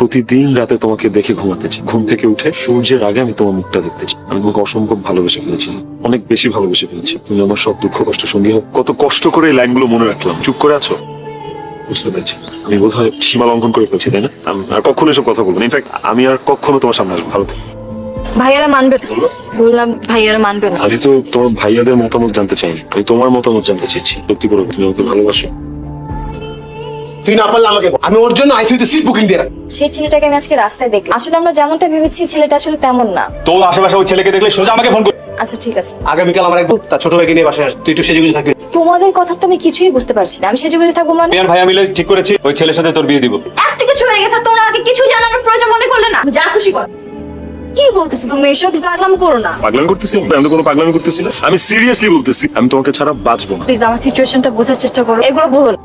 প্রতিদিন রাতে তোমাকে দেখে ঘুমাতে চাই। ঘুম থেকে উঠে সূর্যের আগে আমি তোমার মুখটা দেখতে চাই। আমি তোমাকে অসম্ভব ভালোবেসে ফেলেছি, অনেক বেশি ভালোবেসে ফেলেছি। তুমি আমার সব দুঃখ কষ্ট সঙ্গী হোক। কত কষ্ট করে এই লাইনগুলো মনে রাখলাম। চুপ করে আছো? বুঝতে পেরেছি, আমি বোধহয় সীমা লঙ্ঘন করে ফেলছি, তাই না? আমি আর কখনো এসব কথা বলবো না। ইনফ্যাক্ট আমি আর কখনো তোমার সামনে আসবো। ভালো থেকো। ভাইয়ারা মানবে না। বললাম ভাইয়ারা মানবে না। আমি তো তোমার ভাইয়াদের মতামত জানতে চাইনি, আমি তোমার মতামত জানতে চেয়েছি। সত্যি করে তুমি আমাকে ভালোবাসো? তুই না পারলে আমাকে বল। আমি ওর জন্য আইসিইউতে সিট বুকিং দিয়ে রাখি। সেই ছেলেটাকে আমি আজকে রাস্তায় দেখলাম। আসলে আমরা যেমনটা ভেবেছি ছেলেটা আসলে তেমন না। তোর আশেপাশে ওই ছেলেকে দেখলে সোজা আমাকে ফোন কর। আচ্ছা ঠিক আছে। আগামীকাল আমার একদম তার ছোট ভাইকে নিয়ে বাসায় আসবে। তুই একটু সেজেগুজে থাকবি। তোমাদের কথা তো আমি কিছুই বুঝতে পারছি না। আমি সেজে থাকবো মানে? মিয়ান ভাইয়া মিলে ঠিক করেছি ওই ছেলের সাথে তোর বিয়ে দিব। এত কিছু হয়ে গেছে, তোমরা আমাকে কিছু জানানোর প্রয়োজন মনে করলে না? যা খুশি কর। কি বলতেছো তুমি? এসব পাগলামি করো না পাগলামি করতেছি? আমি তো কোনো পাগলামি করতেছি না। আমি সিরিয়াসলি বলতেছি, আমি তোমাকে ছাড়া বাঁচবো না। প্লিজ। আমার সিচুয়েশনটা বোঝার চেষ্টা করো, এগুলো বলো না।